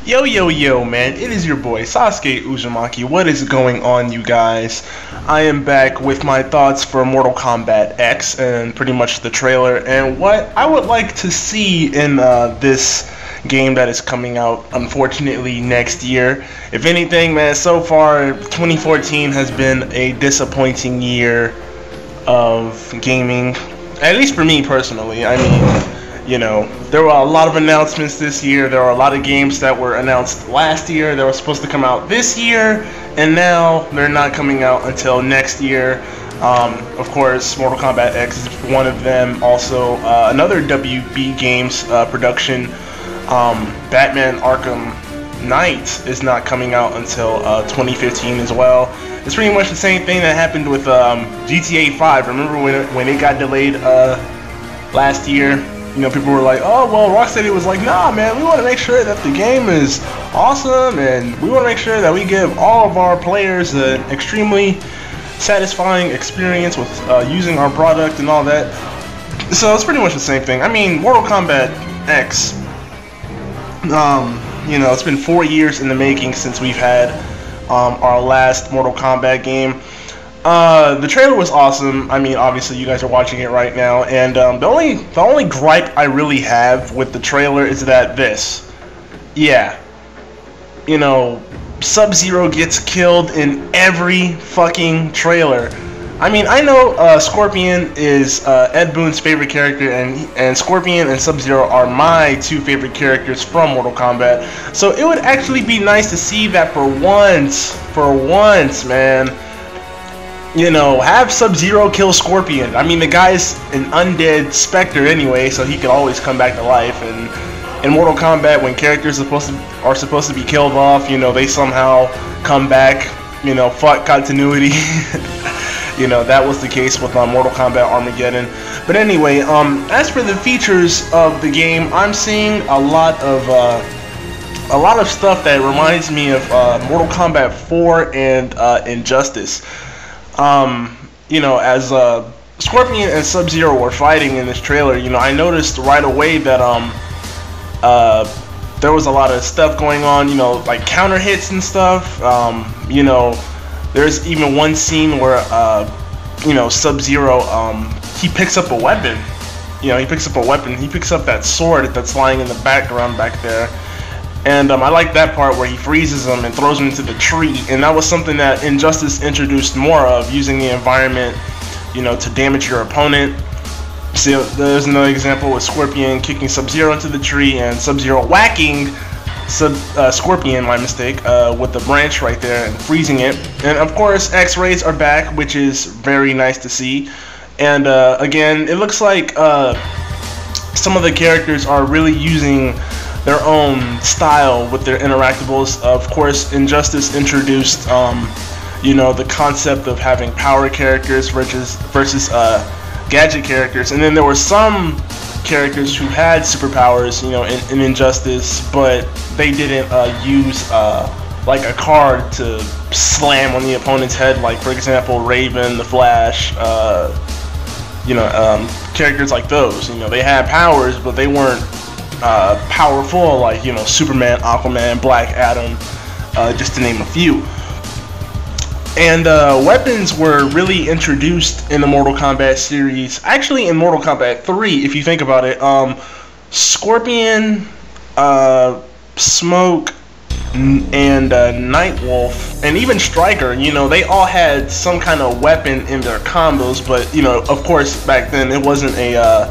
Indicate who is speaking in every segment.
Speaker 1: Yo, yo, yo, man, it is your boy, Sasuke Uzumaki. What is going on, you guys? I am back with my thoughts for Mortal Kombat X and pretty much the trailer and what I would like to see in this game that is coming out, unfortunately, next year. If anything, man, so far, 2014 has been a disappointing year of gaming, at least for me personally. I mean, you know, there were a lot of announcements this year. There were a lot of games that were announced last year that were supposed to come out this year, and now they're not coming out until next year. Of course, Mortal Kombat X is one of them. Also, another WB Games production, Batman Arkham Knight, is not coming out until 2015 as well. It's pretty much the same thing that happened with GTA 5. Remember when it got delayed last year? You know, people were like, oh, well, Rocksteady was like, nah, man, we want to make sure that the game is awesome, and we want to make sure that we give all of our players an extremely satisfying experience with using our product and all that. So it's pretty much the same thing. I mean, Mortal Kombat X, you know, it's been 4 years in the making since we've had our last Mortal Kombat game. The trailer was awesome. I mean, obviously you guys are watching it right now, and the only gripe I really have with the trailer is that you know, Sub-Zero gets killed in every fucking trailer. I mean, I know Scorpion is Ed Boon's favorite character, and Scorpion and Sub-Zero are my two favorite characters from Mortal Kombat. So it would actually be nice to see that for once, man. You know, have Sub-Zero kill Scorpion. I mean, the guy's an undead specter anyway, so he could always come back to life. And in Mortal Kombat, when characters are supposed to be killed off, you know, they somehow come back. You know, fuck continuity. You know, that was the case with Mortal Kombat Armageddon. But anyway, as for the features of the game, I'm seeing a lot of stuff that reminds me of Mortal Kombat 4 and Injustice. You know, as Scorpion and Sub-Zero were fighting in this trailer, you know, I noticed right away that there was a lot of stuff going on, you know, like counter hits and stuff. You know, there's even one scene where you know, Sub-Zero he picks up a weapon. You know, he picks up that sword that's lying in the background back there. And I like that part where he freezes him and throws him into the tree, and that was something that Injustice introduced more of, using the environment, you know, to damage your opponent. So there's another example with Scorpion kicking Sub-Zero into the tree and Sub-Zero whacking Scorpion, my mistake, with the branch right there and freezing it. And of course, X-rays are back, which is very nice to see. And again, it looks like some of the characters are really using their own style with their interactables. Of course, Injustice introduced, you know, the concept of having power characters versus gadget characters, and then there were some characters who had superpowers, you know, in Injustice, but they didn't use like a card to slam on the opponent's head, like for example Raven, the Flash, you know, characters like those. You know, they had powers, but they weren't powerful, like, you know, Superman, Aquaman, Black Adam, just to name a few. And weapons were really introduced in the Mortal Kombat series. Actually, in Mortal Kombat 3, if you think about it, Scorpion, Smoke, and Nightwolf, and even Stryker, you know, they all had some kind of weapon in their combos. But you know, of course, back then it wasn't a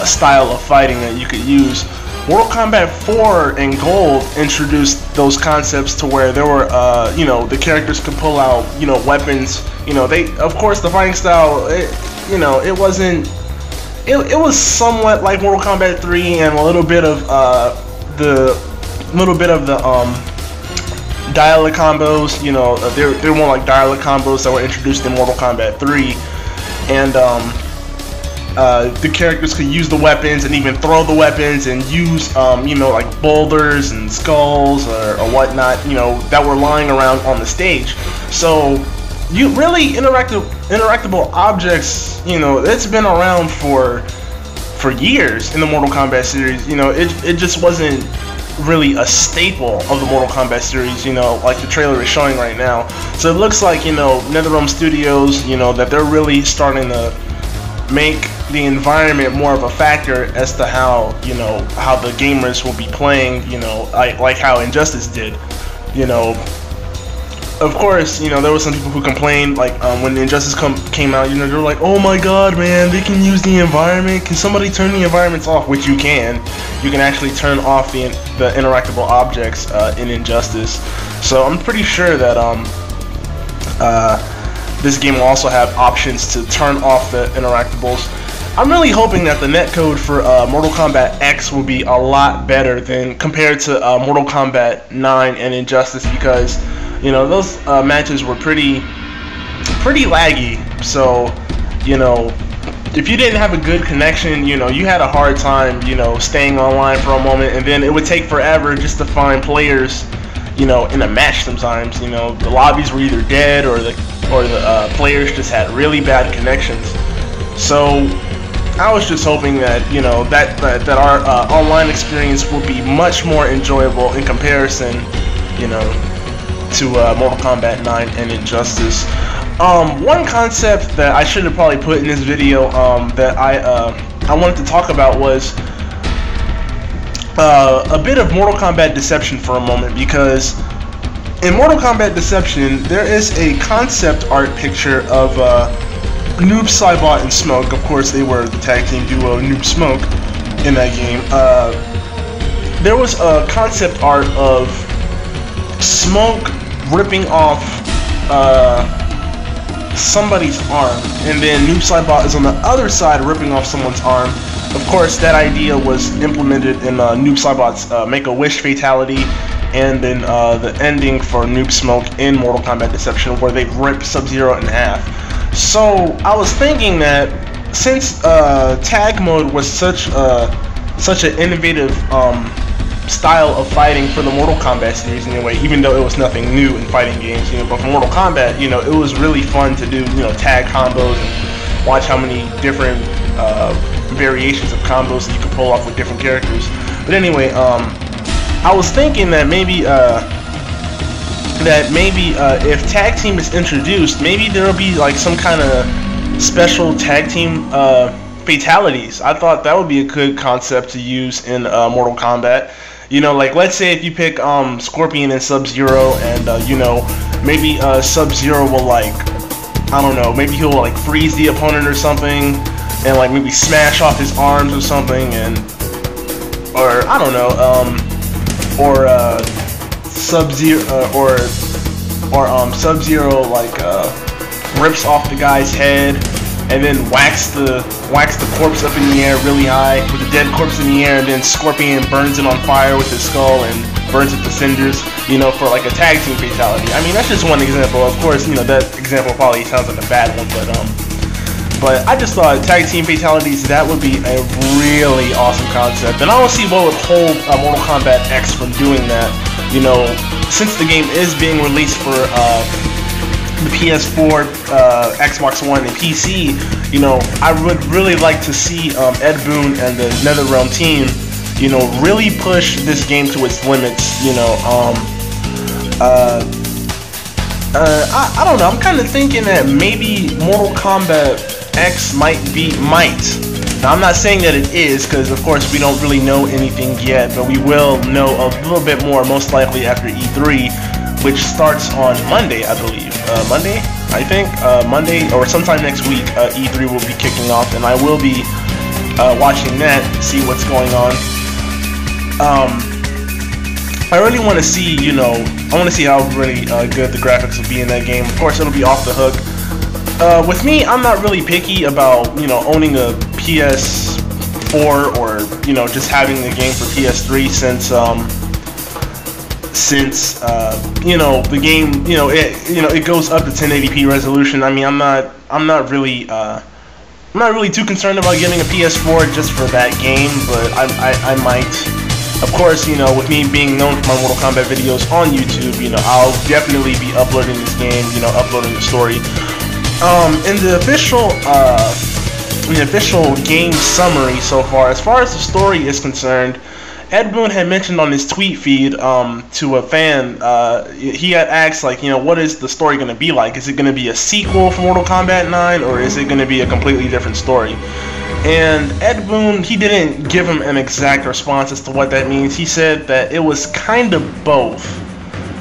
Speaker 1: style of fighting that you could use. Mortal Kombat 4 and Gold introduced those concepts to where there were, you know, the characters could pull out, you know, weapons. You know, of course, the fighting style, you know, it wasn't. It was somewhat like Mortal Kombat 3, and a little bit of the dialect combos. You know, they're more like dialect combos that were introduced in Mortal Kombat 3, and the characters could use the weapons and even throw the weapons and use, you know, like boulders and skulls or whatnot, you know, that were lying around on the stage. So you really interactable objects, you know, it's been around for for years in the Mortal Kombat series. You know, it just wasn't really a staple of the Mortal Kombat series, you know, like the trailer is showing right now. So it looks like, you know, NetherRealm Studios, you know, that they're really starting to make the environment more of a factor as to how, you know, how the gamers will be playing, you know, like how Injustice did, you know. Of course, you know, there were some people who complained, like, when Injustice came out, you know, they're like, oh my god, man, they can use the environment, can somebody turn the environments off? Which you can. You can actually turn off the interactable objects in Injustice. So I'm pretty sure that this game will also have options to turn off the interactables. I'm really hoping that the netcode for Mortal Kombat X will be a lot better than compared to Mortal Kombat 9 and Injustice, because, you know, those matches were pretty laggy. So, you know, if you didn't have a good connection, you know, you had a hard time, you know, staying online for a moment, and then it would take forever just to find players, you know, in a match sometimes. You know, the lobbies were either dead or the players just had really bad connections. So I was just hoping that, you know, that our online experience will be much more enjoyable in comparison, you know, to Mortal Kombat 9 and Injustice. One concept that I should have probably put in this video that I wanted to talk about was a bit of Mortal Kombat Deception for a moment, because in Mortal Kombat Deception there is a concept art picture of Noob Saibot and Smoke. Of course, they were the tag team duo Noob Smoke in that game. There was a concept art of Smoke ripping off somebody's arm, and then Noob Saibot is on the other side ripping off someone's arm. Of course, that idea was implemented in Noob Saibot's Make-A-Wish fatality, and then the ending for Noob Smoke in Mortal Kombat Deception, where they rip Sub-Zero in half. So I was thinking that since tag mode was such an innovative style of fighting for the Mortal Kombat series anyway, even though it was nothing new in fighting games, you know, but for Mortal Kombat, you know, it was really fun to do, you know, tag combos and watch how many different variations of combos that you could pull off with different characters. But anyway, I was thinking that maybe if tag team is introduced, maybe there'll be like some kind of special tag team fatalities. I thought that would be a good concept to use in Mortal Kombat. You know, like, let's say if you pick Scorpion and Sub-Zero, and you know, maybe Sub-Zero will, like, I don't know, maybe he'll like freeze the opponent or something, and like maybe smash off his arms or something, and or I don't know, or Sub-Zero Sub-Zero like rips off the guy's head and then whacks the corpse up in the air really high with the dead corpse in the air, and then Scorpion burns it on fire with his skull and burns it to cinders, you know, for like a tag team fatality. I mean, that's just one example. Of course, you know, that example probably sounds like a bad one, but I just thought tag team fatalities, that would be a really awesome concept, and I don't see what would hold Mortal Kombat X from doing that. You know, since the game is being released for the PS4, Xbox One, and PC, you know, I would really like to see Ed Boon and the NetherRealm team, you know, really push this game to its limits. You know, I don't know. I'm kind of thinking that maybe Mortal Kombat X might. Now, I'm not saying that it is, because of course we don't really know anything yet, but we will know a little bit more most likely after E3, which starts on Monday, I believe. Monday, I think. Monday or sometime next week, E3 will be kicking off, and I will be watching that, see what's going on. I really want to see, you know, I want to see how really good the graphics will be in that game. Of course, it'll be off the hook. With me, I'm not really picky about, you know, owning a PS4 or, you know, just having the game for PS3, since you know, the game, you know, it goes up to 1080p resolution. I mean, I'm not really too concerned about getting a PS4 just for that game, but I might. Of course, you know, with me being known for my Mortal Kombat videos on YouTube, you know, I'll definitely be uploading this game, you know, uploading the story. In the official an official game summary so far. As far as the story is concerned, Ed Boon had mentioned on his tweet feed to a fan, he had asked, like, what is the story going to be like? Is it going to be a sequel for Mortal Kombat 9, or is it going to be a completely different story? And Ed Boon, he didn't give him an exact response as to what that means. He said that it was kind of both,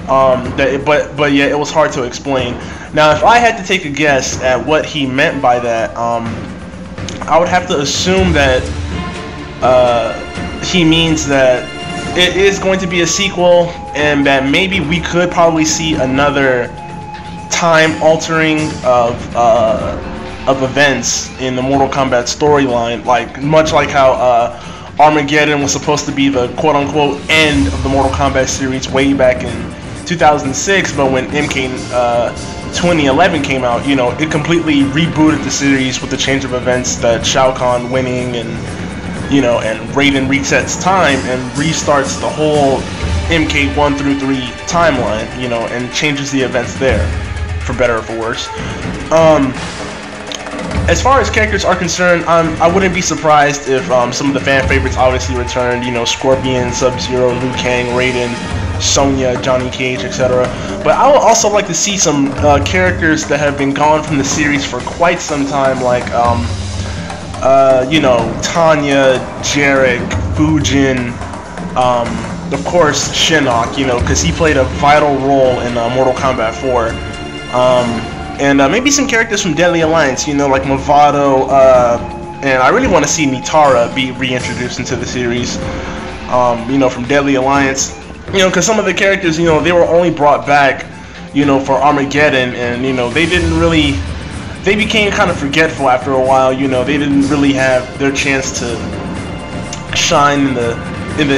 Speaker 1: but yeah, it was hard to explain. Now, if I had to take a guess at what he meant by that, I would have to assume that he means that it is going to be a sequel, and that maybe we could probably see another time altering of events in the Mortal Kombat storyline, much like how Armageddon was supposed to be the quote-unquote end of the Mortal Kombat series way back in 2006, but when MK 2011 came out, it completely rebooted the series with the change of events that Shao Kahn winning and Raiden resets time and restarts the whole MK 1 through 3 timeline, and changes the events there, for better or for worse. As far as characters are concerned, I wouldn't be surprised if some of the fan favorites obviously returned, Scorpion, Sub-Zero, Liu Kang, Raiden, Sonya, Johnny Cage, etc. But I would also like to see some characters that have been gone from the series for quite some time, like Tanya, Jarek, Fujin, of course Shinnok, because he played a vital role in Mortal Kombat 4, and maybe some characters from Deadly Alliance, like Movado, and I really want to see Nitara be reintroduced into the series, from Deadly Alliance, because some of the characters, they were only brought back, for Armageddon, and, they became kind of forgetful after a while. They didn't really have their chance to shine in the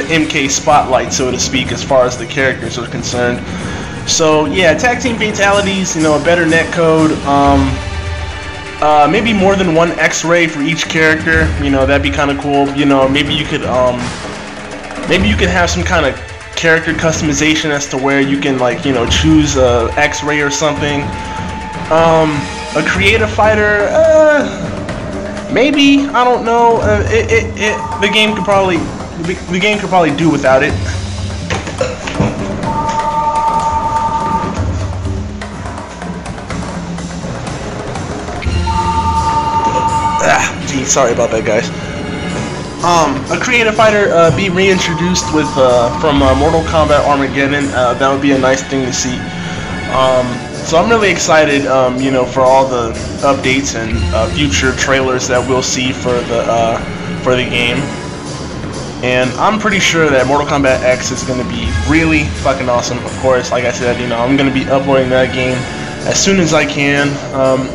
Speaker 1: MK spotlight, so to speak, as far as the characters are concerned. So yeah, tag team fatalities, a better netcode, maybe more than one X-ray for each character. That'd be kind of cool. Maybe you could have some kind of character customization as to where you can choose a X-ray or something. A creative fighter, maybe, I don't know. The game could probably do without it. Geez, sorry about that, guys. A creative fighter be reintroduced with from Mortal Kombat Armageddon. That would be a nice thing to see. So I'm really excited, for all the updates and future trailers that we'll see for the game. And I'm pretty sure that Mortal Kombat X is going to be really fucking awesome. Of course, like I said, I'm going to be uploading that game as soon as I can,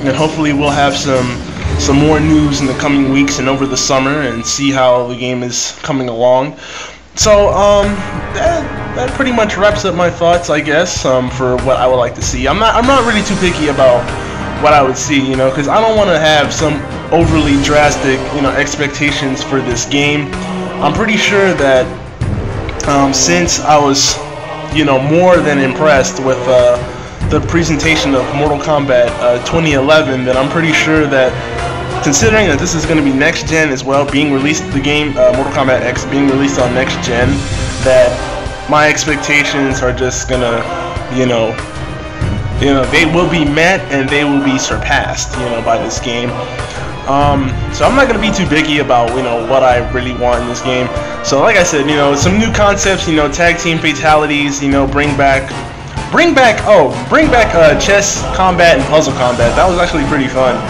Speaker 1: and hopefully we'll have some more news in the coming weeks and over the summer, and see how the game is coming along. So that pretty much wraps up my thoughts, I guess, for what I would like to see. I'm not really too picky about what I would see, because I don't want to have some overly drastic, expectations for this game. I'm pretty sure that since I was, more than impressed with the presentation of Mortal Kombat 2011, then I'm pretty sure that, considering that this is going to be next gen as well, being released, the game Mortal Kombat X being released on next gen, that my expectations are just gonna, they will be met and they will be surpassed, by this game. So I'm not gonna be too picky about, what I really want in this game. So like I said, some new concepts, tag team fatalities, bring back chess combat and puzzle combat. That was actually pretty fun.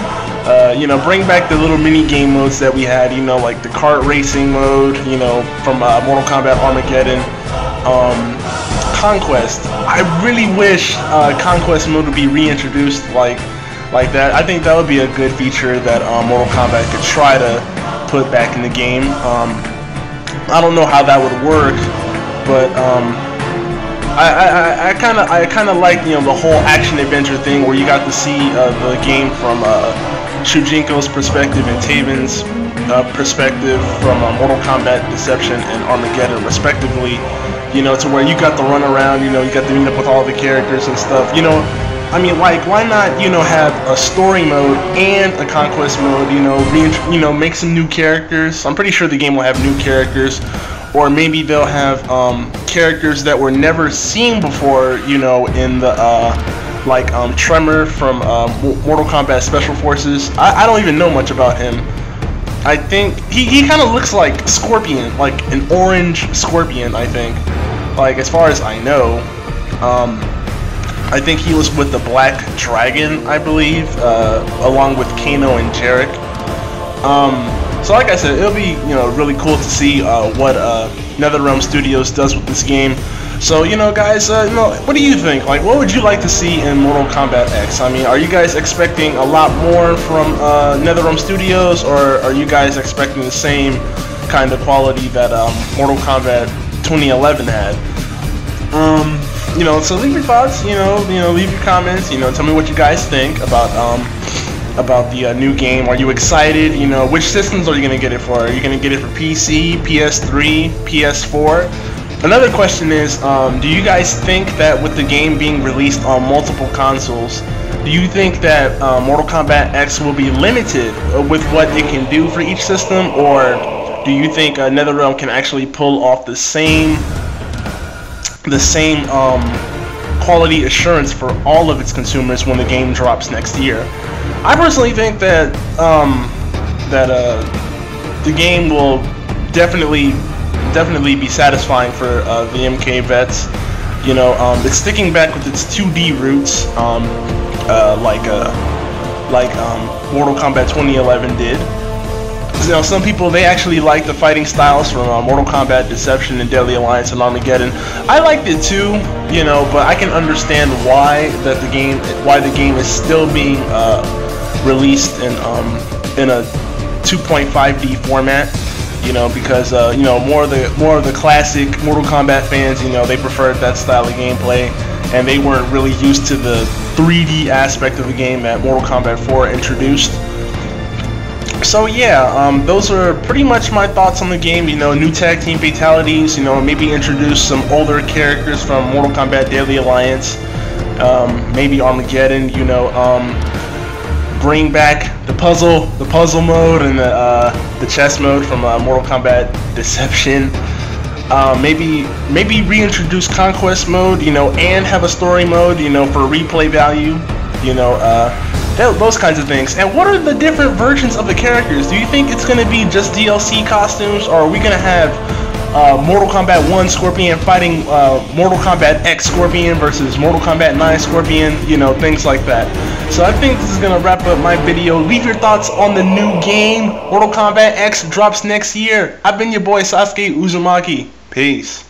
Speaker 1: Bring back the little mini game modes that we had, like the kart racing mode, from Mortal Kombat Armageddon. Conquest. I really wish Conquest mode would be reintroduced like that. I think that would be a good feature that Mortal Kombat could try to put back in the game. I don't know how that would work, but I kind of like the whole action adventure thing where you got to see the game from Shujinko's perspective and Taven's perspective from Mortal Kombat Deception and Armageddon respectively, to where you got to run around, you got to meet up with all the characters and stuff, I mean, like, why not, you know, have a story mode and a conquest mode, you know, make some new characters. I'm pretty sure the game will have new characters, or maybe they'll have characters that were never seen before, you know, in the like Tremor from Mortal Kombat Special Forces. I don't even know much about him. I think he kind of looks like Scorpion, like an orange Scorpion, I think. Like, as far as I know. I think he was with the Black Dragon, I believe, along with Kano and Jarek. So like I said, it'll be, you know, really cool to see what NetherRealm Studios does with this game. So, you know, guys, you know, what do you think? Like, what would you like to see in Mortal Kombat X? I mean, are you guys expecting a lot more from NetherRealm Studios, or are you guys expecting the same kind of quality that Mortal Kombat 2011 had? You know, so leave your thoughts. You know, leave your comments. You know, tell me what you guys think about the new game. Are you excited? You know, which systems are you gonna get it for? Are you gonna get it for PC, PS3, PS4? Another question is, do you guys think that with the game being released on multiple consoles, do you think that Mortal Kombat X will be limited with what it can do for each system, or do you think NetherRealm can actually pull off the same quality assurance for all of its consumers when the game drops next year? I personally think that the game will definitely be satisfying for the MK vets. You know, it's sticking back with its 2D roots, like Mortal Kombat 2011 did. You know, some people, they actually like the fighting styles from Mortal Kombat Deception and Deadly Alliance and Armageddon. I liked it too, you know, but I can understand why the game is still being released in a 2.5D format. You know, because you know, more of the classic Mortal Kombat fans, you know, they preferred that style of gameplay, and they weren't really used to the 3D aspect of the game that Mortal Kombat 4 introduced. So yeah, those are pretty much my thoughts on the game. You know, new tag team fatalities. You know, maybe introduce some older characters from Mortal Kombat Deadly Alliance. Maybe Armageddon. You know, bring back the puzzle mode and the chess mode from Mortal Kombat Deception. Maybe reintroduce conquest mode. You know, and have a story mode. You know, for replay value. You know, those kinds of things. And what are the different versions of the characters? Do you think it's going to be just DLC costumes, or are we going to have Mortal Kombat 1 Scorpion fighting Mortal Kombat X Scorpion versus Mortal Kombat 9 Scorpion? You know, things like that. So I think this is going to wrap up my video. Leave your thoughts on the new game. Mortal Kombat X drops next year. I've been your boy Sasuke Uzumaki. Peace.